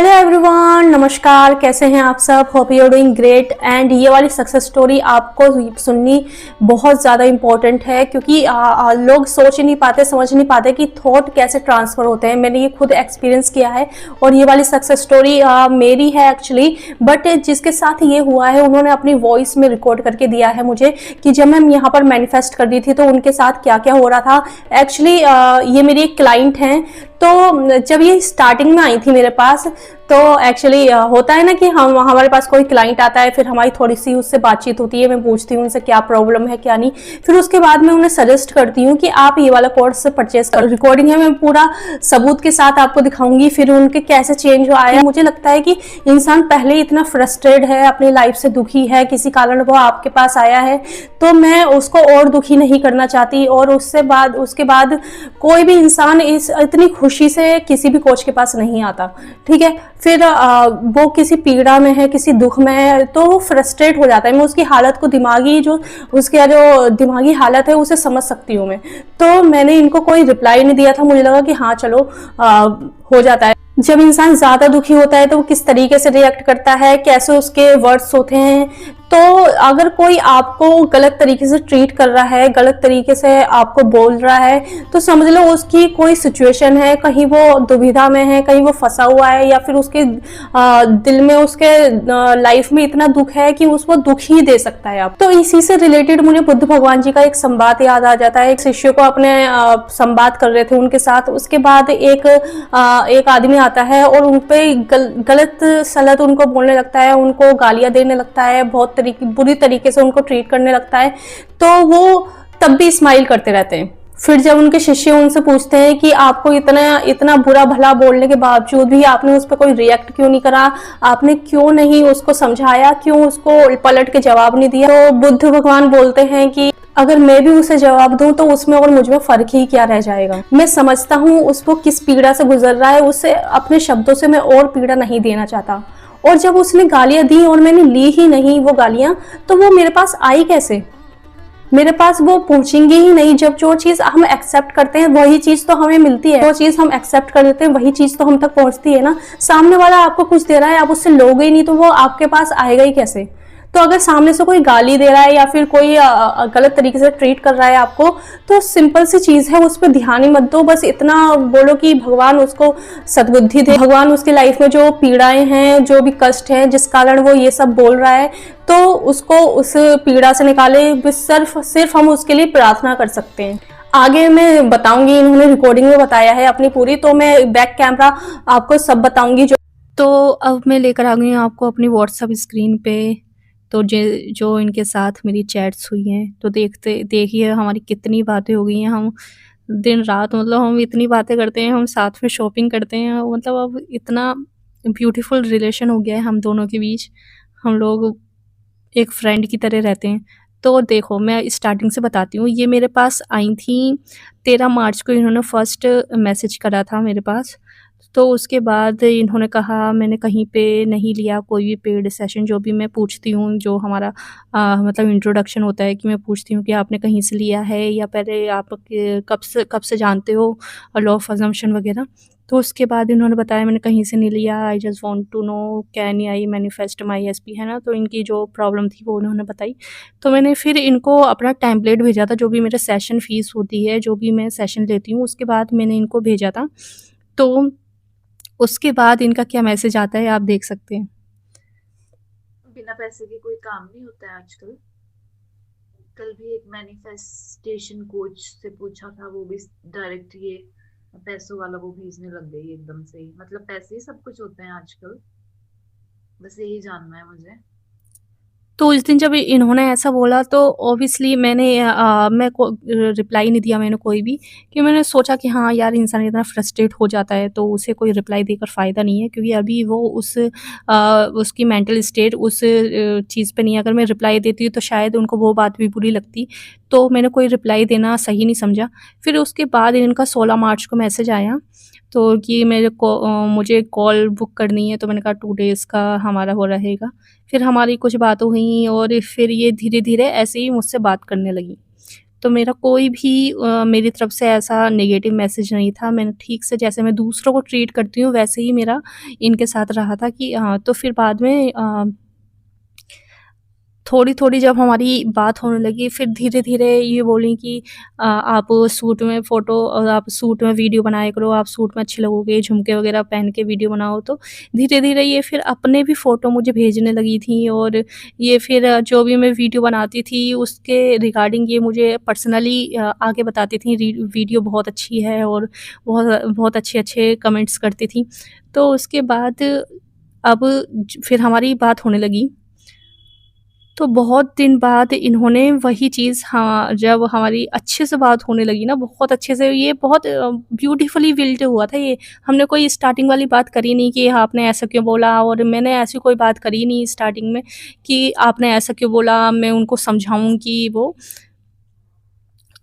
Hello everyone, नमस्कार। कैसे हैं आप सब? Hope you are doing great. And ये वाली सक्सेस स्टोरी आपको सुननी बहुत ज़्यादा इम्पोर्टेंट है, क्योंकि लोग सोच ही नहीं पाते, समझ नहीं पाते कि थॉट कैसे ट्रांसफ़र होते हैं। मैंने ये खुद एक्सपीरियंस किया है और ये वाली सक्सेस स्टोरी मेरी है एक्चुअली। बट जिसके साथ ये हुआ है उन्होंने अपनी वॉइस में रिकॉर्ड करके दिया है मुझे कि जब मैं यहाँ पर मैनिफेस्ट कर रही थी तो उनके साथ क्या क्या हो रहा था। एक्चुअली ये मेरी एक क्लाइंट हैं। तो जब ये स्टार्टिंग में आई थी मेरे पास, तो एक्चुअली होता है ना कि हमारे पास कोई क्लाइंट आता है, फिर हमारी थोड़ी सी उससे बातचीत होती है, मैं पूछती हूँ उनसे क्या प्रॉब्लम है क्या नहीं। फिर उसके बाद मैं उन्हें सजेस्ट करती हूँ कि आप ये वाला कोर्स परचेज करो। रिकॉर्डिंग है, मैं पूरा सबूत के साथ आपको दिखाऊंगी फिर उनके कैसे चेंज आया। मुझे लगता है कि इंसान पहले इतना फ्रस्ट्रेट है, अपनी लाइफ से दुखी है, किसी कारण वो आपके पास आया है, तो मैं उसको और दुखी नहीं करना चाहती। और उसके बाद कोई भी इंसान इतनी खुशी से किसी भी कोच के पास नहीं आता। ठीक है, फिर वो किसी पीड़ा में है, किसी दुख में है, तो वो फ्रस्ट्रेट हो जाता है। मैं उसकी हालत को उसकी जो दिमागी हालत है उसे समझ सकती हूँ मैं। तो मैंने इनको कोई रिप्लाई नहीं दिया था। मुझे लगा कि हाँ चलो हो जाता है। जब इंसान ज्यादा दुखी होता है तो वो किस तरीके से रिएक्ट करता है, कैसे उसके वर्ड्स होते हैं। तो अगर कोई आपको गलत तरीके से ट्रीट कर रहा है, गलत तरीके से आपको बोल रहा है, तो समझ लो उसकी कोई सिचुएशन है, कहीं वो दुविधा में है, कहीं वो फंसा हुआ है, या फिर उसके दिल में, उसके लाइफ में इतना दुख है कि उसको दुख ही दे सकता है आप। तो इसी से रिलेटेड मुझे बुद्ध भगवान जी का एक संवाद याद आ जाता है। एक शिष्य को अपने संवाद कर रहे थे उनके साथ। उसके बाद एक आदमी आता है और उन पे गलत सलत उनको बोलने लगता है, उनको गालियां देने लगता है, बहुत बुरी तरीके से उनको ट्रीट करने लगता है। तो वो तब भी स्माइल करते रहते हैं। फिर जब उनके शिष्य उनसे पूछते हैं कि आपको इतना बुरा भला बोलने के बावजूद भी आपने उस पर कोई रिएक्ट क्यों नहीं करा, आपने क्यों नहीं उसको समझाया, क्यों उसको पलट के जवाब नहीं दिया। तो बुद्ध भगवान बोलते हैं कि अगर मैं भी उसे जवाब दूं तो उसमें और मुझ में फर्क ही क्या रह जाएगा। मैं समझता हूँ उसको किस पीड़ा से गुजर रहा है, उसे अपने शब्दों से मैं और पीड़ा नहीं देना चाहता। और जब उसने गालियां दी और मैंने ली ही नहीं वो गालियां, तो वो मेरे पास आई कैसे? मेरे पास वो पहुंचेंगी ही नहीं। जब जो चीज हम एक्सेप्ट करते हैं वही चीज तो हमें मिलती है। जो चीज हम एक्सेप्ट कर लेते हैं वही चीज तो हम तक पहुंचती है ना। सामने वाला आपको कुछ दे रहा है, आप उससे लोगे ही नहीं, तो वो आपके पास आएगा ही कैसे? तो अगर सामने से कोई गाली दे रहा है या फिर कोई गलत तरीके से ट्रीट कर रहा है आपको, तो सिंपल सी चीज है, उस पर ध्यान ही मत दो। बस इतना बोलो कि भगवान उसको सद्बुद्धि दे, भगवान उसकी लाइफ में जो पीड़ाएं हैं, जो भी कष्ट है, जिस कारण वो ये सब बोल रहा है, तो उसको उस पीड़ा से निकाले। सिर्फ हम उसके लिए प्रार्थना कर सकते हैं। आगे मैं बताऊंगी, इन्होंने रिकॉर्डिंग में बताया है अपनी पूरी, तो मैं बैक कैमरा आपको सब बताऊंगी। तो अब मैं लेकर आ गई हूँ आपको अपनी व्हाट्सएप स्क्रीन पे। तो जो इनके साथ मेरी चैट्स हुई हैं, तो देखिए हमारी कितनी बातें हो गई हैं। हम दिन रात, मतलब हम इतनी बातें करते हैं, हम साथ में शॉपिंग करते हैं। मतलब अब इतना ब्यूटीफुल रिलेशन हो गया है हम दोनों के बीच। हम लोग एक फ्रेंड की तरह रहते हैं। तो देखो, मैं स्टार्टिंग से बताती हूँ। ये मेरे पास आई थी 13 मार्च को, इन्होंने फर्स्ट मैसेज करा था मेरे पास। तो उसके बाद इन्होंने कहा मैंने कहीं पे नहीं लिया कोई भी पेड सेशन। जो भी मैं पूछती हूँ, जो हमारा मतलब इंट्रोडक्शन होता है, कि मैं पूछती हूँ कि आपने कहीं से लिया है या पहले आप कब से जानते हो, लॉ ऑफ अजम्पशन वगैरह। तो उसके बाद इन्होंने बताया मैंने कहीं से नहीं लिया, I just want to know can I manifest my SP, है ना। तो इनकी जो प्रॉब्लम थी वो उन्होंने बताई। तो मैंने फिर इनको अपना टेम्पलेट भेजा था, जो भी मेरा सेशन फ़ीस होती है, जो भी मैं सेशन लेती हूँ, उसके बाद मैंने इनको भेजा था। तो उसके बाद इनका क्या मैसेज आता है आप देख सकते हैं। बिना पैसे के कोई काम नहीं होता है आजकल। कल भी एक मैनिफेस्टेशन कोच से पूछा था, वो भी डायरेक्ट ये पैसों वाला वो भेजने लग गई एकदम से ही। मतलब पैसे ही सब कुछ होते हैं आजकल। बस यही जानना है मुझे। तो उस दिन जब इन्होंने ऐसा बोला तो ऑब्वियसली मैं को रिप्लाई नहीं दिया मैंने कोई भी, कि मैंने सोचा कि हाँ यार, इंसान इतना फ्रस्ट्रेट हो जाता है तो उसे कोई रिप्लाई देकर फ़ायदा नहीं है, क्योंकि अभी वो उसकी मेंटल स्टेट उस चीज़ पे नहीं है। अगर मैं रिप्लाई देती तो शायद उनको वो बात भी बुरी लगती। तो मैंने कोई रिप्लाई देना सही नहीं समझा। फिर उसके बाद इनका 16 मार्च को मैसेज आया, तो कि मुझे कॉल बुक करनी है। तो मैंने कहा 2 डेज़ का हमारा वो रहेगा। फिर हमारी कुछ बातें हुई और फिर ये धीरे-धीरे ऐसे ही मुझसे बात करने लगी। तो मेरा कोई भी मेरी तरफ से ऐसा नेगेटिव मैसेज नहीं था। मैंने ठीक से जैसे मैं दूसरों को ट्रीट करती हूँ वैसे ही मेरा इनके साथ रहा था कि तो फिर बाद में थोड़ी-थोड़ी जब हमारी बात होने लगी, फिर धीरे-धीरे ये बोली कि आप सूट में फ़ोटो और आप सूट में वीडियो बनाया करो, आप सूट में अच्छे लगोगे, झुमके वगैरह पहन के वीडियो बनाओ। तो धीरे-धीरे ये फिर अपने भी फ़ोटो मुझे भेजने लगी थी, और ये फिर जो भी मैं वीडियो बनाती थी उसके रिगार्डिंग ये मुझे पर्सनली आके बताती थी, वीडियो बहुत अच्छी है, और बहुत बहुत अच्छे-अच्छे कमेंट्स करती थी। तो उसके बाद अब फिर हमारी बात होने लगी। तो बहुत दिन बाद इन्होंने वही चीज़, हाँ, जब हमारी अच्छे से बात होने लगी ना, बहुत अच्छे से, ये बहुत ब्यूटीफुली बिल्ट हुआ था ये। हमने कोई स्टार्टिंग वाली बात करी नहीं कि हाँ, आपने ऐसा क्यों बोला, और मैंने ऐसी कोई बात करी नहीं स्टार्टिंग में कि आपने ऐसा क्यों बोला, मैं उनको समझाऊँ वो।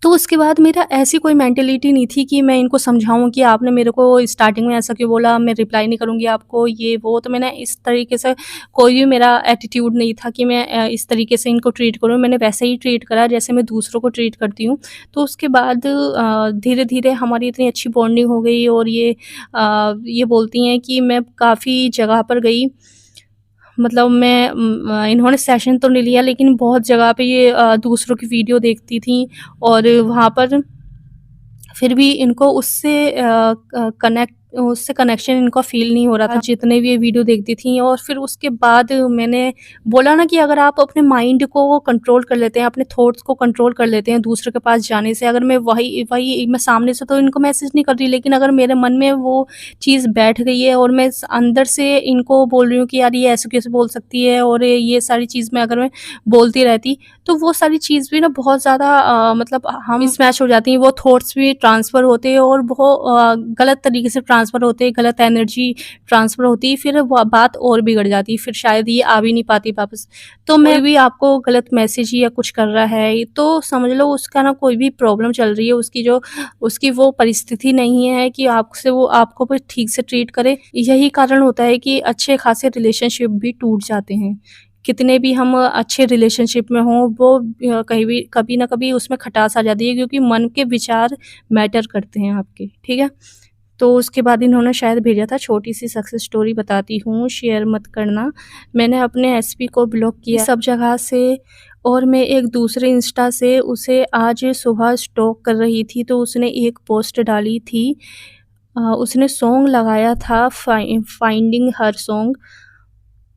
तो उसके बाद मेरा ऐसी कोई मेंटालिटी नहीं थी कि मैं इनको समझाऊँ कि आपने मेरे को स्टार्टिंग में ऐसा क्यों बोला, मैं रिप्लाई नहीं करूँगी आपको, ये वो। तो मैंने इस तरीके से कोई भी मेरा एटीट्यूड नहीं था कि मैं इस तरीके से इनको ट्रीट करूँ। मैंने वैसे ही ट्रीट करा जैसे मैं दूसरों को ट्रीट करती हूँ। तो उसके बाद धीरे-धीरे हमारी इतनी अच्छी बॉन्डिंग हो गई, और ये बोलती हैं कि मैं काफ़ी जगह पर गई, मतलब इन्होंने सेशन तो नहीं लिया, लेकिन बहुत जगह पे ये दूसरों की वीडियो देखती थीं, और वहाँ पर फिर भी इनको उससे कनेक्शन इनका फ़ील नहीं हो रहा था, जितने भी ये वीडियो देखती थीं। और फिर उसके बाद मैंने बोला ना कि अगर आप अपने माइंड को कंट्रोल कर लेते हैं, अपने थॉट्स को कंट्रोल कर लेते हैं दूसरे के पास जाने से, अगर मैं वही वही मैं सामने से तो इनको मैसेज नहीं कर रही, लेकिन अगर मेरे मन में वो चीज़ बैठ गई है और मैं अंदर से इनको बोल रही हूँ कि यार ये ऐसे कैसे बोल सकती है, और ये सारी चीज़ मैं अगर मैं बोलती रहती, तो वो सारी चीज़ भी ना बहुत ज़्यादा मतलब हम मिसमैच हो जाती हैं, वो थॉट्स भी ट्रांसफ़र होते हैं, और वो गलत तरीके से ट्रांसफ़र होते हैं, गलत एनर्जी ट्रांसफ़र होती है, फिर वो बात और बिगड़ जाती है, फिर शायद ये आ भी नहीं पाती वापस। तो मैं भी आपको गलत मैसेज या कुछ कर रहा है, तो समझ लो उसका ना कोई भी प्रॉब्लम चल रही है, उसकी वो परिस्थिति नहीं है कि वो आपको भी ठीक से ट्रीट करे। यही कारण होता है कि अच्छे खासे रिलेशनशिप भी टूट जाते हैं। कितने भी हम अच्छे रिलेशनशिप में हों, वो कहीं भी कभी ना कभी उसमें खटास आ जाती है, क्योंकि मन के विचार मैटर करते हैं आपके, ठीक है? तो उसके बाद इन्होंने शायद भेजा था, छोटी-सी सक्सेस स्टोरी बताती हूँ, शेयर मत करना। मैंने अपने एसपी को ब्लॉक किया सब जगह से, और मैं एक दूसरे इंस्टा से उसे आज सुबह स्टॉक कर रही थी, तो उसने एक पोस्ट डाली थी। उसने सॉन्ग लगाया था, फाइंडिंग हर सॉन्ग।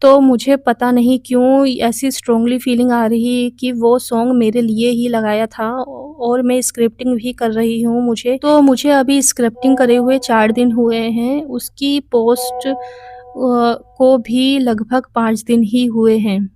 तो मुझे पता नहीं क्यों ऐसी स्ट्रॉन्गली फीलिंग आ रही है कि वो सॉन्ग मेरे लिए ही लगाया था, और मैं स्क्रिप्टिंग भी कर रही हूँ। मुझे अभी स्क्रिप्टिंग करे हुए 4 दिन हुए हैं। उसकी पोस्ट को भी लगभग 5 दिन ही हुए हैं।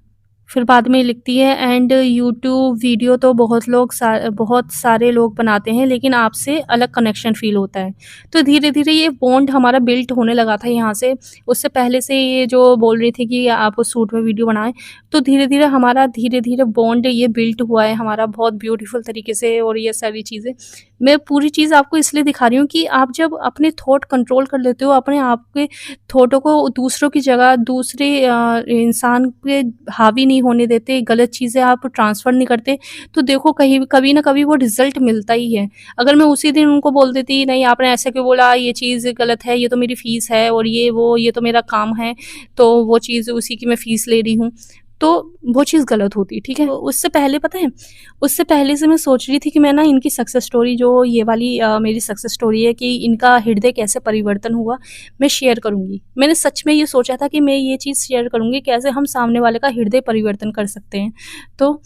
फिर बाद में लिखती है, एंड यूट्यूब वीडियो तो बहुत सारे लोग बनाते हैं, लेकिन आपसे अलग कनेक्शन फ़ील होता है। तो धीरे-धीरे ये बॉन्ड हमारा बिल्ट होने लगा था यहाँ से। उससे पहले से ये जो बोल रही थी कि आप सूट में वीडियो बनाएँ, तो धीरे-धीरे बॉन्ड ये बिल्ट हुआ है हमारा बहुत ब्यूटीफुल तरीके से, और ये सारी चीज़ें। मैं पूरी चीज़ आपको इसलिए दिखा रही हूँ कि आप जब अपने थॉट कंट्रोल कर लेते हो, अपने आप के थॉटों को दूसरों की जगह दूसरे इंसान पे हावी नहीं होने देते, गलत चीज़ें आप ट्रांसफ़र नहीं करते, तो देखो कहीं कभी न कभी वो रिज़ल्ट मिलता ही है। अगर मैं उसी दिन उनको बोल देती, नहीं आपने ऐसा क्यों बोला, ये चीज़ गलत है, ये तो मेरी फ़ीस है, और ये तो मेरा काम है, तो वो चीज़ उसी की मैं फ़ीस ले रही हूँ, तो वो चीज़ गलत होती, ठीक है? तो उससे पहले पता है, उससे पहले से मैं सोच रही थी कि मैं ना इनकी सक्सेस स्टोरी, जो ये वाली मेरी सक्सेस स्टोरी है, कि इनका हृदय कैसे परिवर्तन हुआ, मैं शेयर करूँगी। मैंने सच में ये सोचा था कि मैं ये चीज़ शेयर करूँगी, कैसे हम सामने वाले का हृदय परिवर्तन कर सकते हैं। तो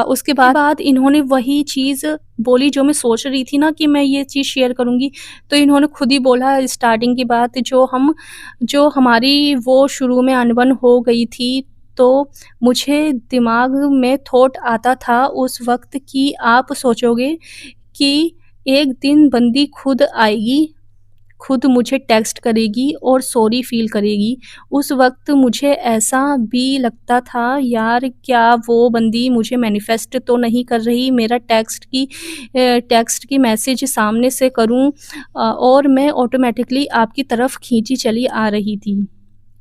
उसके बाद इन्होंने वही चीज़ बोली जो मैं सोच रही थी ना कि मैं ये चीज़ शेयर करूँगी, तो इन्होंने खुद ही बोला स्टार्टिंग की बात, जो हमारी वो शुरू में अनबन हो गई थी, तो मुझे दिमाग में थॉट आता था उस वक़्त कि आप सोचोगे कि एक दिन बंदी खुद आएगी, खुद मुझे टेक्स्ट करेगी और सॉरी फ़ील करेगी। उस वक़्त मुझे ऐसा भी लगता था, यार क्या वो बंदी मुझे मैनिफेस्ट तो नहीं कर रही, मेरा टेक्स्ट की मैसेज सामने से करूँ, और मैं ऑटोमैटिकली आपकी तरफ खींची चली आ रही थी।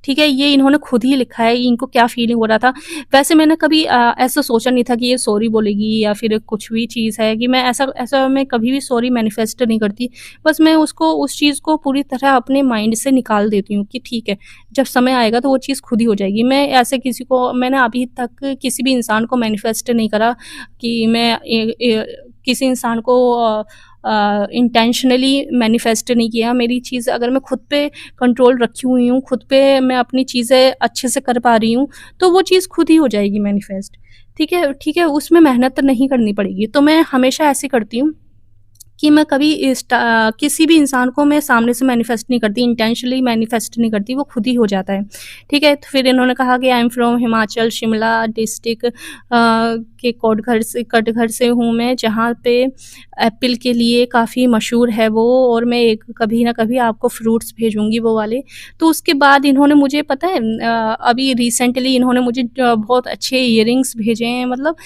ठीक है, ये इन्होंने खुद ही लिखा है, इनको क्या फीलिंग हो रहा था। वैसे मैंने कभी ऐसा सोचा नहीं था कि ये सॉरी बोलेगी या फिर कुछ भी चीज़ है, कि मैं ऐसा ऐसा मैं कभी भी सॉरी मैनिफेस्ट नहीं करती। बस मैं उसको, उस चीज़ को पूरी तरह अपने माइंड से निकाल देती हूँ कि ठीक है, जब समय आएगा तो वो चीज़ खुद ही हो जाएगी। मैं ऐसे किसी को, मैंने अभी तक किसी भी इंसान को मैनिफेस्ट नहीं करा कि मैं किसी इंसान को इंटेंशनली मैनिफेस्ट नहीं किया। मेरी चीज़ अगर मैं खुद पे कंट्रोल रखी हुई हूँ, खुद पे मैं अपनी चीज़ें अच्छे से कर पा रही हूँ, तो वो चीज़ खुद ही हो जाएगी मैनिफेस्ट। ठीक है, उसमें मेहनत नहीं करनी पड़ेगी। तो मैं हमेशा ऐसे करती हूँ कि मैं कभी किसी भी इंसान को मैं सामने से मैनिफेस्ट नहीं करती, इंटेंशनली मैनिफेस्ट नहीं करती, वो खुद ही हो जाता है। ठीक है, तो फिर इन्होंने कहा कि I am from Himachal, Shimla district के कटघर से हूँ मैं, जहाँ पे एप्पल के लिए काफ़ी मशहूर है वो, और मैं एक कभी ना कभी आपको फ्रूट्स भेजूँगी वो वाले। तो उसके बाद इन्होंने मुझे, पता है, अभी रिसेंटली इन्होंने मुझे बहुत अच्छे इयररिंग्स भेजे हैं। मतलब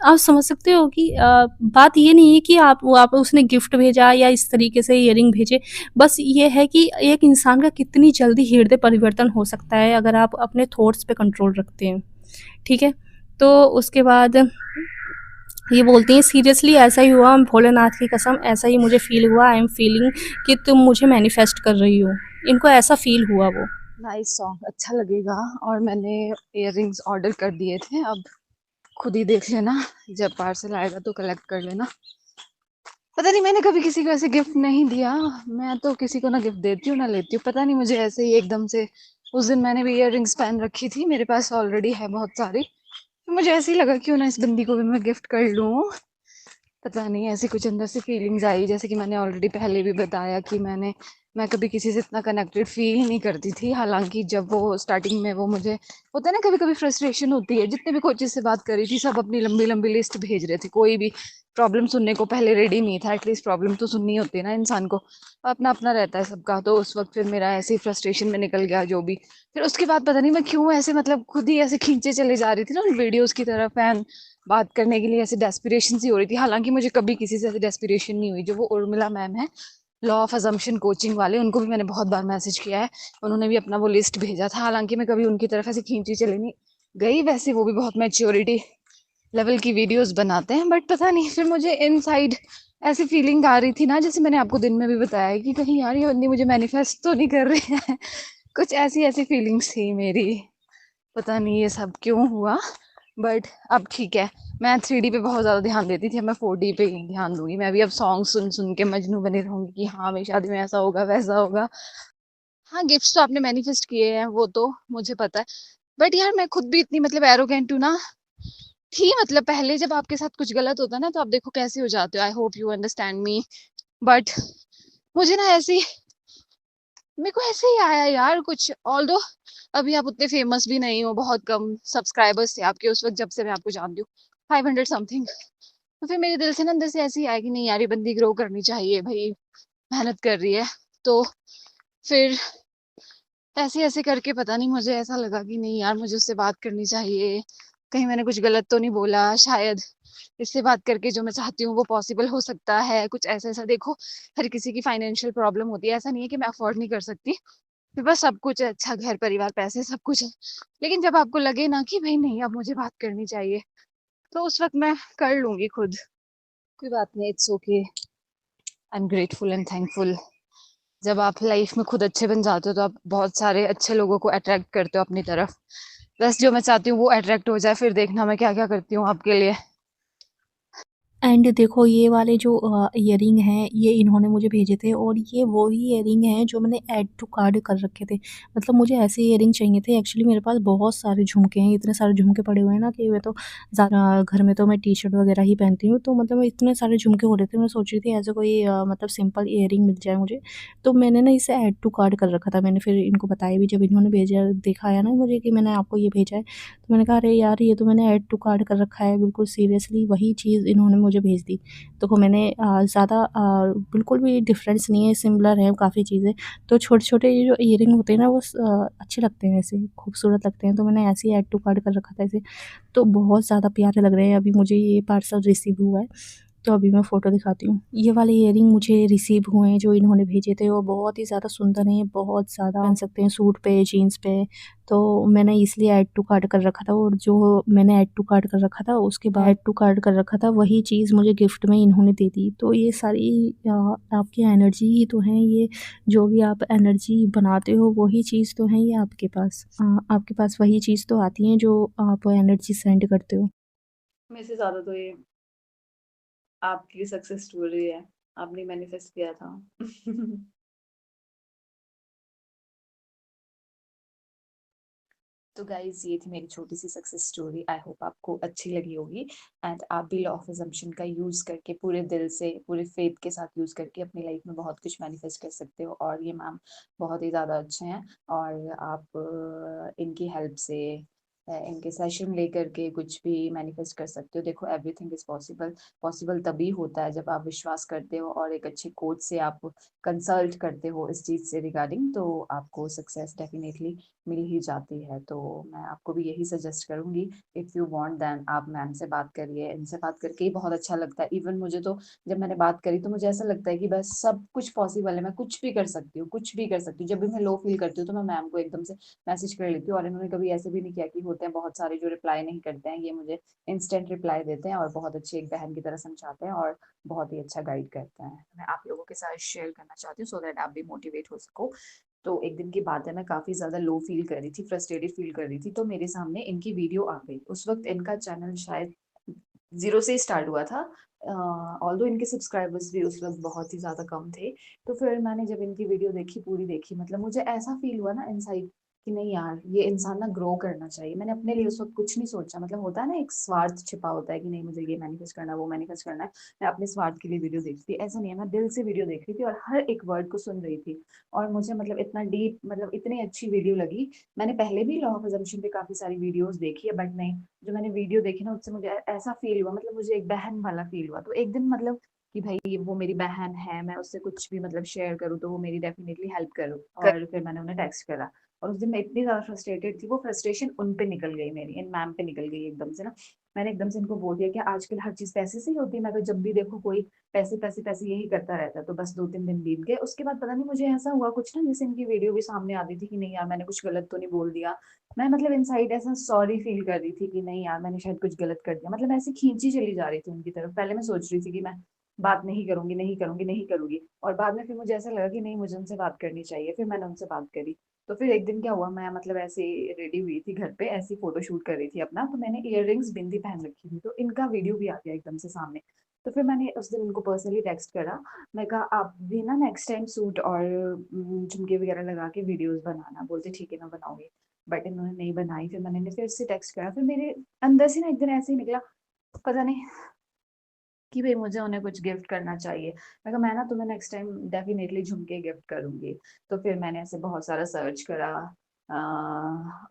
आप समझ सकते हो कि बात ये नहीं है कि आप उसने गिफ्ट भेजा या इस तरीके से इयररिंग भेजे। बस ये है कि एक इंसान का कितनी जल्दी हृदय परिवर्तन हो सकता है अगर आप अपने थॉट्स पे कंट्रोल रखते हैं। ठीक है? तो उसके बाद ये बोलती हैं, सीरियसली ऐसा ही हुआ, भोलेनाथ की कसम ऐसा ही मुझे फ़ील हुआ, आई एम फीलिंग कि तुम मुझे मैनिफेस्ट कर रही हो। इनको ऐसा फ़ील हुआ वो। नाइस सॉन्ग, अच्छा लगेगा। और मैंने इयररिंग्स ऑर्डर कर दिए थे, अब खुद ही देख लेना, जब पार्सल आएगा तो कलेक्ट कर लेना। पता नहीं, मैंने कभी किसी को ऐसे गिफ्ट नहीं दिया। मैं तो किसी को ना गिफ्ट देती हूँ ना लेती हूँ, पता नहीं, मुझे ऐसे ही एकदम से। उस दिन मैंने भी इयररिंग्स पहन रखी थी, मेरे पास ऑलरेडी है बहुत सारी, तो मुझे ऐसे ही लगा क्यों ना इस बंदी को भी मैं गिफ्ट कर लूँ। पता नहीं, ऐसी कुछ अंदर से फीलिंग्स आई, जैसे कि मैंने ऑलरेडी पहले भी बताया कि मैं कभी किसी से इतना कनेक्टेड फील नहीं करती थी। हालांकि जब वो स्टार्टिंग में, वो मुझे होता है ना, कभी कभी फ्रस्ट्रेशन होती है। जितने भी कोचेस से बात करी थी, सब अपनी लंबी लंबी लिस्ट भेज रहे थे, कोई भी प्रॉब्लम सुनने को पहले रेडी नहीं था। एटलीस्ट प्रॉब्लम तो सुननी होती है ना इंसान को, अपना अपना रहता है सबका। तो उस वक्त फिर मेरा ऐसे ही फ्रस्ट्रेशन में निकल गया जो भी। फिर उसके बाद पता नहीं मैं क्यों ऐसे, मतलब खुद ही ऐसे खींचे चले जा रही थी ना उन वीडियोस की तरफ, एंड बात करने के लिए ऐसे डेस्पिरेशन सी हो रही थी। हालांकि मुझे कभी किसी से ऐसे डेस्पिरेशन नहीं हुई। जो वो उर्मिला मैम है, लॉ ऑफ अजम्पशन कोचिंग वाले, उनको भी मैंने बहुत बार मैसेज किया है, उन्होंने भी अपना वो लिस्ट भेजा था। हालांकि मैं कभी उनकी तरफ ऐसे खींची चली नहीं गई। वैसे वो भी बहुत मैच्योरिटी लेवल की वीडियोस बनाते हैं, बट पता नहीं, फिर मुझे इनसाइड ऐसी फीलिंग आ रही थी ना, जैसे मैंने आपको दिन में भी बताया कि कहीं यार ये बंदी मुझे मैनिफेस्ट तो नहीं कर रही है। कुछ ऐसी ऐसी फीलिंग्स थी मेरी। पता नहीं ये सब क्यों हुआ, बट अब ठीक है। मैं 3D पे बहुत ज़्यादा ध्यान देती थी, अब मैं 4D पे ही ध्यान दूंगी। मैं भी अब सॉन्ग सुन सुन के मजनू बनी रहूंगी कि हाँ मेरी शादी में ऐसा होगा वैसा होगा। हाँ, गिफ्ट्स तो आपने मैनिफेस्ट किए हैं, वो तो मुझे पता है। बट यार मैं खुद भी इतनी, मतलब एरोगेंट हूँ ना, थी। मतलब पहले जब आपके साथ कुछ गलत होता है ना, तो आप देखो कैसे हो जाते हो। I hope you understand me. But मुझे ना ऐसी, मेरे को ऐसे ही आया यार कुछ। ऑल्दो अभी आप उतने फेमस भी नहीं हो, बहुत कम सब्सक्राइबर्स थे आपके उस वक्त, जब से मैं आपको जानती हूँ, 500 समथिंग। तो फिर मेरे दिल से ना अंदर से ऐसे ही आया कि नहीं यार, ये बंदी ग्रो करनी चाहिए भाई, मेहनत कर रही है। तो फिर ऐसे ऐसे करके पता नहीं, मुझे ऐसा लगा कि नहीं यार, मुझे उससे बात करनी चाहिए। कहीं मैंने कुछ गलत तो नहीं बोला, शायद इससे बात करके जो मैं चाहती हूँ वो पॉसिबल हो सकता है। कुछ ऐसा ऐसा, देखो हर किसी की फाइनेंशियल प्रॉब्लम होती है, ऐसा नहीं है कि मैं अफोर्ड नहीं कर सकती। मेरे पास सब कुछ है, अच्छा घर परिवार पैसे सब कुछ है। लेकिन जब आपको लगे ना कि भाई नहीं, अब मुझे बात करनी चाहिए, तो उस वक्त मैं कर लूंगी खुद। कोई बात नहीं, it's okay. I am grateful and thankful. जब आप लाइफ में खुद अच्छे बन जाते हो, तो आप बहुत सारे अच्छे लोगों को अट्रैक्ट करते हो अपनी तरफ। बस जो मैं चाहती हूँ वो अट्रैक्ट हो जाए, फिर देखना मैं क्या क्या करती हूँ आपके लिए। एंड देखो, ये वाले जो इयररिंग हैं, ये इन्होंने मुझे भेजे थे, और ये वही इयररिंग हैं जो मैंने ऐड टू कार्ट कर रखे थे। मतलब मुझे ऐसे इयररिंग चाहिए थे। एक्चुअली मेरे पास बहुत सारे झुमके हैं, इतने सारे झुमके पड़े हुए हैं ना कि मैं तो ज़्यादा घर में तो मैं टी-शर्ट वगैरह ही पहनती हूँ। तो मतलब इतने सारे झुमके हो रहे थे, मैं सोच रही थी ऐसे कोई मतलब सिंपल इयररिंग मिल जाए मुझे। तो मैंने ना इसे ऐड टू कार्ट कर रखा था। मैंने फिर इनको बताया भी, जब इन्होंने भेजा, दिखाया ना मुझे कि मैंने आपको ये भेजा है, तो मैंने कहा अरे यार, ये तो मैंने ऐड टू कार्ट कर रखा है। बिल्कुल सीरियसली वही चीज़ इन्होंने मुझे भेज दी। देखो मैंने ज़्यादा बिल्कुल भी डिफरेंस नहीं है, सिमिलर है काफ़ी चीज़ें। तो छोटे-छोटे ये जो इयररिंग होते हैं ना, वो अच्छे लगते हैं, वैसे खूबसूरत लगते हैं। तो मैंने ऐसे ही ऐड टू कार्ट कर रखा था इसे। तो बहुत ज़्यादा प्यारे लग रहे हैं। अभी मुझे ये पार्सल रिसीव हुआ है। तो अभी मैं फ़ोटो दिखाती हूँ। ये वाले ईयरिंग मुझे रिसीव हुए हैं जो इन्होंने भेजे थे, और बहुत ही ज़्यादा सुंदर हैं, बहुत ज़्यादा पहन सकते हैं सूट पे, जीन्स पे। तो मैंने इसलिए ऐड टू कार्ट कर रखा था, और जो मैंने ऐड टू कार्ट कर रखा था उसके बाद ऐड टू कार्ट कर रखा था वही चीज़ मुझे गिफ्ट में इन्होंने दे दी। तो ये सारी आपकी एनर्जी ही तो है, ये जो भी आप एनर्जी बनाते हो वही चीज़ तो है ये आपके पास। आपके पास वही चीज़ तो आती है जो आप एनर्जी सेंड करते हो। मेरे से ज्यादा तो ये आपकी सक्सेस स्टोरी है, आपने मैनिफेस्ट किया था। तो गाइज ये थी मेरी छोटी सी सक्सेस स्टोरी। आई होप आपको अच्छी लगी होगी, एंड आप भी लॉ ऑफ अजम्पशन का यूज करके पूरे दिल से, पूरे फेथ के साथ यूज करके अपनी लाइफ में बहुत कुछ मैनिफेस्ट कर सकते हो। और ये मैम बहुत ही ज़्यादा अच्छे हैं, और आप इनकी हेल्प से इनके सेशन लेकर के कुछ भी मैनिफेस्ट कर सकते हो। देखो, एवरीथिंग इज पॉसिबल। पॉसिबल तभी होता है जब आप विश्वास करते हो और एक अच्छे कोच से आप कंसल्ट करते हो इस चीज़ से रिगार्डिंग, तो आपको सक्सेस डेफिनेटली मिल ही जाती है। तो मैं आपको भी यही सजेस्ट करूंगी, इफ़ यू वांट देन आप मैम से बात करिए। इनसे बात करके ही बहुत अच्छा लगता है। इवन मुझे तो जब मैंने बात करी तो मुझे ऐसा लगता है कि बस सब कुछ पॉसिबल है, मैं कुछ भी कर सकती हूँ, कुछ भी कर सकती हूँ। जब भी मैं लो फील करती हूँ तो मैं मैम को एकदम से मैसेज कर लेती हूँ, और इन्होंने कभी ऐसे भी नहीं किया कि होते हैं बहुत सारे जो रिप्लाई नहीं करते हैं, ये मुझे इंस्टेंट रिप्लाई देते हैं और बहुत अच्छी एक बहन की तरह समझाते हैं और बहुत ही अच्छा गाइड करते हैं। मैं आप लोगों के साथ शेयर करना चाहती हूँ सो दैट आप भी मोटिवेट हो सको। तो एक दिन की बात है, मैं काफ़ी ज़्यादा लो फील कर रही थी, फ्रस्ट्रेटेड फील कर रही थी, तो मेरे सामने इनकी वीडियो आ गई। उस वक्त इनका चैनल शायद 0 से ही स्टार्ट हुआ था, ऑल्दो इनके सब्सक्राइबर्स भी उस वक्त बहुत ही ज़्यादा कम थे। तो फिर मैंने जब इनकी वीडियो देखी, पूरी देखी, मतलब मुझे ऐसा फील हुआ ना इनसाइड कि नहीं यार, ये इंसान ना ग्रो करना चाहिए। मैंने अपने लिए उस वक्त कुछ नहीं सोचा, मतलब होता है ना एक स्वार्थ छिपा होता है कि नहीं मुझे ये मैनिफेस्ट करना है, वो मैनिफेस्ट करना है। मैं अपने स्वार्थ के लिए वीडियो देखती थी, ऐसा नहीं है, मैं दिल से वीडियो देख रही थी और हर एक वर्ड को सुन रही थी। और मुझे मतलब इतना डीप, मतलब इतनी अच्छी वीडियो लगी। मैंने पहले भी लॉ ऑफ अजम्पशन पे काफी सारी वीडियोस देखी है, बट नहीं, जो मैंने वीडियो देखी ना उससे मुझे ऐसा फील हुआ, मतलब मुझे एक बहन वाला फील हुआ। तो एक दिन मतलब कि भाई ये वो मेरी बहन है, मैं उससे कुछ भी मतलब शेयर करूँ तो वो मेरी डेफिनेटली हेल्प करूँ। और फिर मैंने उन्हें टेक्स्ट करा, और उस दिन मैं इतनी ज्यादा फ्रस्ट्रेटेड थी, वो फ्रस्ट्रेशन उन पे निकल गई, मेरी इन मैम पे निकल गई एकदम से ना। मैंने एकदम से इनको बोल दिया कि आजकल हर चीज पैसे से ही होती है, मैं तो जब भी देखो कोई पैसे पैसे पैसे यही करता रहता है। तो बस 2-3 दिन बीत गए, उसके बाद पता नहीं मुझे ऐसा हुआ कुछ ना, जैसे इनकी वीडियो भी सामने आती थी कि नहीं यार मैंने कुछ गलत तो नहीं बोल दिया। मैं मतलब इनसाइड ऐसा सॉरी फील कर रही थी कि नहीं यार मैंने शायद कुछ गलत कर दिया, मतलब ऐसे खींची चली जा रही थी उनकी तरफ। पहले मैं सोच रही थी कि मैं बात नहीं करूंगी, नहीं करूंगी, नहीं करूंगी, और बाद में फिर मुझे ऐसा लगा कि नहीं, मुझे उनसे बात करनी चाहिए। फिर मैंने उनसे बात करी। तो फिर एक दिन क्या हुआ, मैं मतलब ऐसे रेडी हुई थी घर पे, ऐसी फोटो शूट कर रही थी अपना, तो मैंने इयर रिंग्स, बिंदी पहन रखी थी, तो इनका वीडियो भी आ गया एकदम से सामने। तो फिर मैंने उस दिन उनको पर्सनली टेक्स्ट करा। मैं कहा आप भी ना नेक्स्ट टाइम सूट और झुमके वगैरह लगा के वीडियोस बनाना। बोलते ठीक है मैं बनाऊंगी, बट इन्होंने नहीं बनाई। फिर मैंने फिर से टेक्स्ट करा, फिर मेरे अंदर से ना एक दिन ऐसे ही निकला, पता नहीं, कि भाई मुझे उन्हें कुछ गिफ्ट करना चाहिए। मैं कहा मैं ना तुम्हें नेक्स्ट टाइम डेफिनेटली झुमके गिफ्ट करूंगी। तो फिर मैंने ऐसे बहुत सारा सर्च करा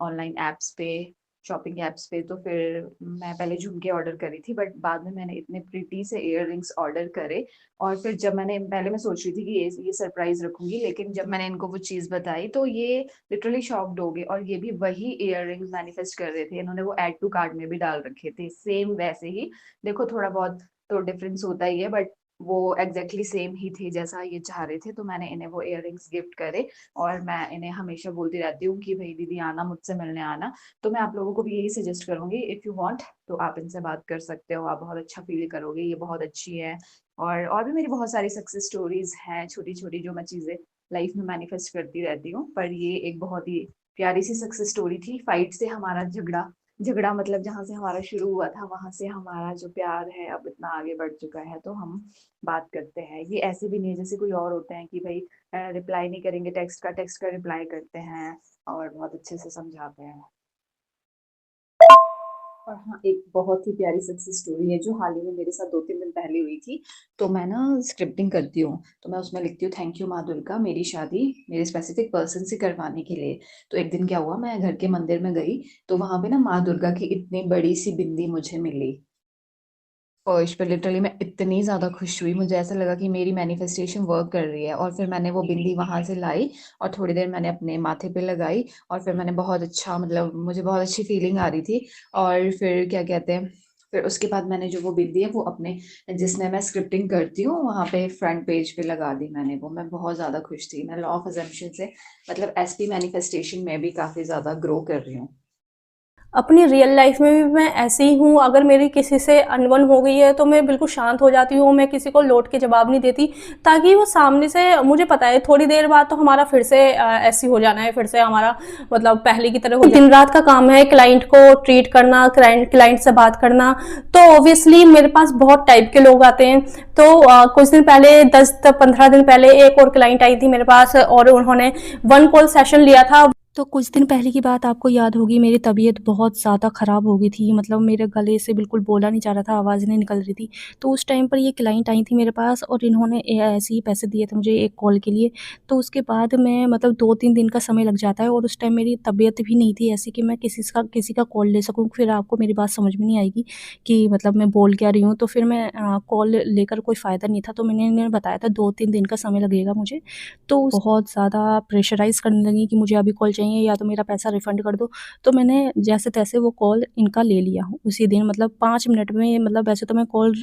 ऑनलाइन एप्स पे, शॉपिंग एप्स पे। तो फिर मैं पहले झुमके ऑर्डर करी थी, बट बाद में मैंने इतने प्रिटी से इयर रिंग्स ऑर्डर करे। और फिर जब मैंने, पहले मैं सोच रही थी कि ये सरप्राइज रखूंगी, लेकिन जब मैंने इनको वो चीज बताई तो ये लिटरली शॉक्ड हो गए। और ये भी वही इयर रिंग्स मैनिफेस्ट कर रहे थे, इन्होंने वो एड टू कार्ट में भी डाल रखे थे, सेम वैसे ही। देखो थोड़ा बहुत तो डिफरेंस होता ही है, बट वो एग्जैक्टली सेम ही थे जैसा ये चाह रहे थे। तो मैंने इन्हें वो इयररिंग्स गिफ्ट करे, और मैं इन्हें हमेशा बोलती रहती हूँ कि भाई दीदी आना, मुझसे मिलने आना। तो मैं आप लोगों को भी यही सजेस्ट करूंगी, इफ यू वांट तो आप इनसे बात कर सकते हो, आप बहुत अच्छा फील करोगे, ये बहुत अच्छी है। और भी मेरी बहुत सारी सक्सेस स्टोरीज हैं, छोटी छोटी, जो मैं चीजें लाइफ में मैनिफेस्ट करती रहती हूँ। पर ये एक बहुत ही प्यारी सी सक्सेस स्टोरी थी। फाइट से हमारा झगड़ा, झगड़ा मतलब जहां से हमारा शुरू हुआ था वहां से हमारा जो प्यार है अब इतना आगे बढ़ चुका है, तो हम बात करते हैं। ये ऐसे भी नहीं है जैसे कोई और होते हैं कि भाई रिप्लाई नहीं करेंगे, टेक्स्ट का रिप्लाई करते हैं और बहुत अच्छे से समझाते हैं। और हाँ, एक बहुत ही प्यारी सक्सेस स्टोरी है जो हाल ही में मेरे साथ 2-3 दिन पहले हुई थी। तो मैं ना स्क्रिप्टिंग करती हूँ, तो मैं उसमें लिखती हूँ थैंक यू माँ दुर्गा, मेरी शादी मेरे स्पेसिफिक पर्सन से करवाने के लिए। तो एक दिन क्या हुआ, मैं घर के मंदिर में गई, तो वहां पे ना माँ दुर्गा की इतनी बड़ी सी बिंदी मुझे मिली। और इस पर लिटरली मैं इतनी ज्यादा खुश हुई, मुझे ऐसा लगा कि मेरी मैनिफेस्टेशन वर्क कर रही है। और फिर मैंने वो बिंदी वहां से लाई और थोड़ी देर मैंने अपने माथे पे लगाई, और फिर मैंने बहुत अच्छा, मतलब मुझे बहुत अच्छी फीलिंग आ रही थी। और फिर क्या कहते हैं, फिर उसके बाद मैंने जो वो बिंदी है वो अपने जिसमें मैं स्क्रिप्टिंग करती हूँ वहाँ पे फ्रंट पेज पे लगा दी मैंने वो। मैं बहुत ज़्यादा खुश थी। मैं लॉ ऑफ अजम्पशन से मतलब एसपी मैनिफेस्टेशन में भी काफ़ी ज़्यादा ग्रो कर रही हूँ। अपनी रियल लाइफ में भी मैं ऐसी ही हूँ। अगर मेरी किसी से अनबन हो गई है तो मैं बिल्कुल शांत हो जाती हूँ, मैं किसी को लौट के जवाब नहीं देती, ताकि वो सामने से, मुझे पता है थोड़ी देर बाद तो हमारा फिर से ऐसी हो जाना है, फिर से हमारा मतलब पहले की तरह हो जाना। दिन रात का काम है क्लाइंट को ट्रीट करना, क्लाइंट से बात करना, तो ऑब्वियसली मेरे पास बहुत टाइप के लोग आते हैं। तो कुछ दिन पहले 10-15 दिन पहले एक और क्लाइंट आई थी मेरे पास और उन्होंने 1 कॉल सेशन लिया था। तो कुछ दिन पहले की बात आपको याद होगी, मेरी तबीयत बहुत ज़्यादा ख़राब हो गई थी, मतलब मेरे गले से बिल्कुल बोला नहीं जा रहा था, आवाज़ नहीं निकल रही थी। तो उस टाइम पर ये क्लाइंट आई थी मेरे पास और इन्होंने ऐसे ही पैसे दिए थे मुझे एक कॉल के लिए। तो उसके बाद मैं मतलब 2-3 दिन का समय लग जाता है और उस टाइम मेरी तबीयत भी नहीं थी ऐसी कि मैं किसी का कॉल ले सकूँ। फिर आपको मेरी बात समझ में नहीं आएगी कि मतलब मैं बोल क्या रही हूँ। तो फिर मैं कॉल लेकर कोई फ़ायदा नहीं था, तो मैंने इन्हें बताया था 2-3 दिन का समय लगेगा मुझे। तो बहुत ज़्यादा प्रेशराइज़ करने लगी कि मुझे अभी कॉल चाहिए या तो मेरा पैसा रिफ़ंड कर दो। तो मैंने जैसे-तैसे वो कॉल इनका ले लिया उसी दिन, मतलब 5 मिनट में। मतलब वैसे तो मैं कॉल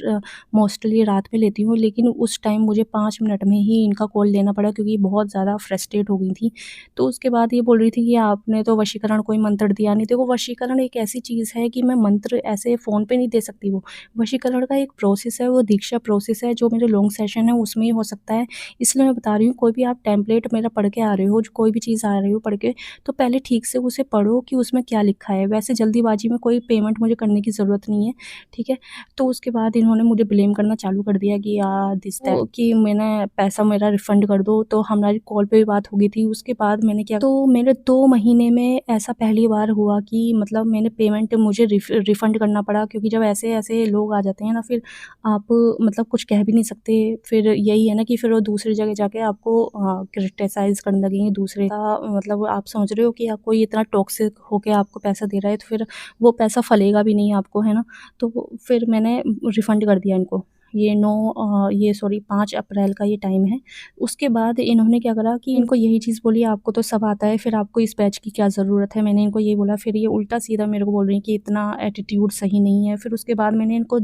मोस्टली रात में लेती हूँ, लेकिन उस टाइम मुझे 5 मिनट में ही इनका कॉल लेना पड़ा क्योंकि बहुत ज़्यादा फ्रस्ट्रेट हो गई थी। तो उसके बाद ये बोल रही थी कि आपने तो वशीकरण कोई मंत्र दिया नहीं। देखो, वशीकरण एक ऐसी चीज़ है कि मैं मंत्र ऐसे फ़ोन पे नहीं दे सकती वो। वशीकरण का एक प्रोसेस है, वो दीक्षा प्रोसेस है जो मेरे लॉन्ग सेशन है उसमें ही हो सकता है। इसलिए मैं बता रही हूँ, कोई भी आप टेम्पलेट मेरा पढ़ के आ रहे हो, जो कोई भी चीज़ आ रही हो पढ़ के, तो पहले ठीक से उसे पढ़ो कि उसमें क्या लिखा है। वैसे जल्दीबाजी में कोई पेमेंट मुझे करने की ज़रूरत नहीं है, ठीक है? तो उसके बाद इन्होंने मुझे ब्लेम करना चालू कर दिया कि दिस दैट, कि मैंने पैसा मेरा रिफ़ंड कर दो। तो हमारी कॉल पे भी बात हो गई थी। उसके बाद मैंने क्या, तो मेरे 2 महीने में ऐसा पहली बार हुआ कि मतलब मैंने पेमेंट मुझे रिफ़ंड करना पड़ा, क्योंकि जब ऐसे-ऐसे लोग आ जाते हैं ना, फिर आप मतलब कुछ कह भी नहीं सकते। फिर यही है ना कि फिर वो दूसरी जगह जाके आपको क्रिटिसाइज़ करने लगेंगे दूसरे का। मतलब आप समझ रहे हो कि आप कोई इतना टॉक्सिक होके आपको पैसा दे रहा है, तो फिर वो पैसा फलेगा भी नहीं आपको, है ना? तो फिर मैंने रिफ़ंड कर दिया इनको। ये सॉरी 5 अप्रैल का ये टाइम है। उसके बाद इन्होंने क्या करा कि इनको यही चीज़ बोली, आपको तो सब आता है, फिर आपको इस बैच की क्या ज़रूरत है? मैंने इनको ये बोला। फिर ये उल्टा-सीधा मेरे को बोल रही हैं कि इतना एटीट्यूड सही नहीं है। फिर उसके बाद मैंने इनको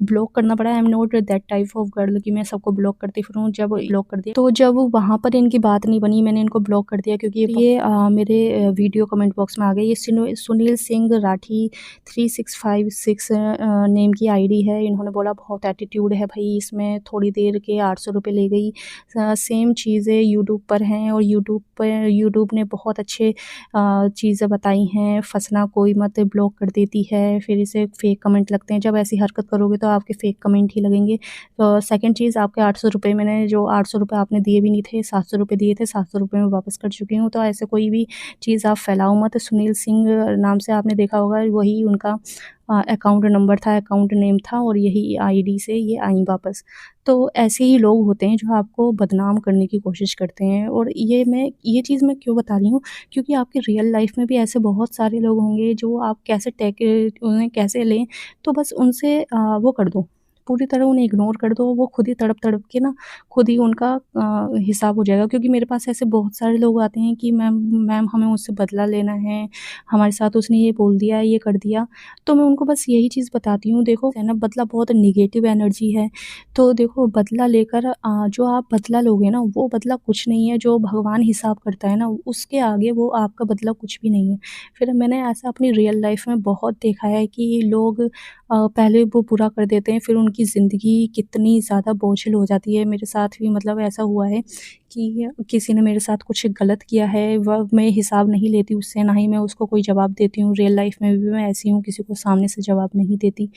ब्लॉक करना पड़ा। I am not that type of girl कि मैं सबको ब्लॉक करती फिरूँ। जब ब्लॉक कर दिया, तो जब वहाँ पर इनकी बात नहीं बनी, मैंने इनको ब्लॉक कर दिया, क्योंकि ये मेरे वीडियो कमेंट बॉक्स में आ गए। ये सुनील सिंह राठी 3656 नेम की आईडी है। इन्होंने बोला बहुत एटीट्यूड है भाई इसमें, थोड़ी देर के 800 रुपये ले गई। सेम चीज़ें यूट्यूब पर हैं और यूट्यूब ने बहुत अच्छे चीज़ें बताई हैं। फंसना कोई मत, ब्लॉक कर देती है, फिर इसे फेक कमेंट लगते हैं। जब ऐसी हरकत करोगे तो आपके फेक कमेंट ही लगेंगे। सेकंड चीज़, आपके 800 रुपये, मैंने जो 800 रुपये आपने दिए भी नहीं थे, 700 रुपये दिए थे, 700 रुपये मैं वापस कर चुकी हूँ। तो ऐसे कोई भी चीज़ आप फैलाओ मत। सुनील सिंह नाम से आपने देखा होगा, वही उनका अकाउंट नंबर था, अकाउंट नेम था, और यही आईडी से ये आई वापस। तो ऐसे ही लोग होते हैं जो आपको बदनाम करने की कोशिश करते हैं। और ये चीज़ मैं क्यों बता रही हूँ, क्योंकि आपकी रियल लाइफ में भी ऐसे बहुत सारे लोग होंगे जो आप उन्हें कैसे लें, तो बस उनसे वो कर दो, पूरी तरह उन्हें इग्नोर कर दो। वो खुद ही तड़प के ना, खुद ही उनका हिसाब हो जाएगा। क्योंकि मेरे पास ऐसे बहुत सारे लोग आते हैं कि मैम हमें उससे बदला लेना है, हमारे साथ उसने ये बोल दिया, ये कर दिया। तो मैं उनको बस यही चीज़ बताती हूँ, देखो है ना, बदला बहुत नेगेटिव एनर्जी है। तो देखो, बदला लेकर जो आप बदला लोगे ना, वो बदला कुछ नहीं है। जो भगवान हिसाब करता है ना, उसके आगे वो आपका बदला कुछ भी नहीं है। फिर मैंने ऐसा अपनी रियल लाइफ में बहुत देखा है कि लोग पहले वो बुरा कर देते हैं, फिर उनकी ज़िंदगी कितनी ज़्यादा बोझिल हो जाती है। मेरे साथ भी मतलब ऐसा हुआ है कि किसी ने मेरे साथ कुछ गलत किया है, वह मैं हिसाब नहीं लेती उससे, ना ही मैं उसको कोई जवाब देती हूँ। रियल लाइफ में भी मैं ऐसी हूँ, किसी को सामने से जवाब नहीं देती।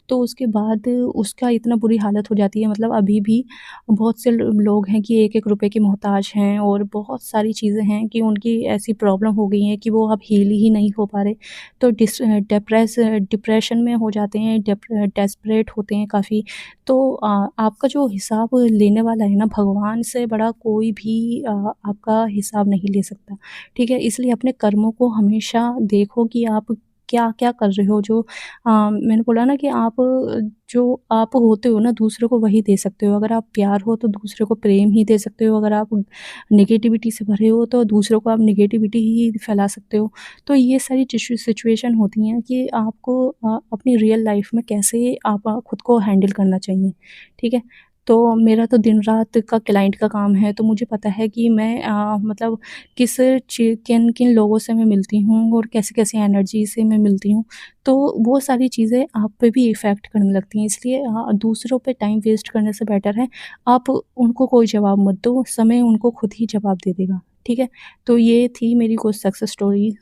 तो उसके बाद उसका इतना बुरी हालत हो जाती है। मतलब अभी भी बहुत से लोग हैं कि एक-एक रुपए के मोहताज हैं, और बहुत सारी चीज़ें हैं कि उनकी ऐसी प्रॉब्लम हो गई है कि वो अब हील ही नहीं हो पा रहे। तो डिप्रेशन में हो जाते हैं, डेस्परेट होते हैं काफ़ी। तो आपका जो हिसाब लेने वाला है ना, भगवान से बड़ा कोई भी आपका हिसाब नहीं ले सकता, ठीक है? इसलिए अपने कर्मों को हमेशा देखो कि आप क्या क्या कर रहे हो। जो मैंने बोला ना कि आप जो आप होते हो ना दूसरों को वही दे सकते हो। अगर आप प्यार हो तो दूसरे को प्रेम ही दे सकते हो, अगर आप नेगेटिविटी से भरे हो तो दूसरों को आप नेगेटिविटी ही फैला सकते हो। तो ये सारी सिचुएशन होती हैं कि आपको अपनी रियल लाइफ में कैसे आप खुद को हैंडल करना चाहिए, ठीक है। तो मेरा तो दिन रात का क्लाइंट का काम है, तो मुझे पता है कि मैं मतलब किन किन लोगों से मैं मिलती हूँ और कैसे कैसे एनर्जी से मैं मिलती हूँ। तो वो सारी चीज़ें आप पे भी इफ़ेक्ट करने लगती हैं, इसलिए दूसरों पे टाइम वेस्ट करने से बेटर है आप उनको कोई जवाब मत दो, समय उनको खुद ही जवाब दे देगा, ठीक है। तो ये थी मेरी कुछ सक्सेस स्टोरी।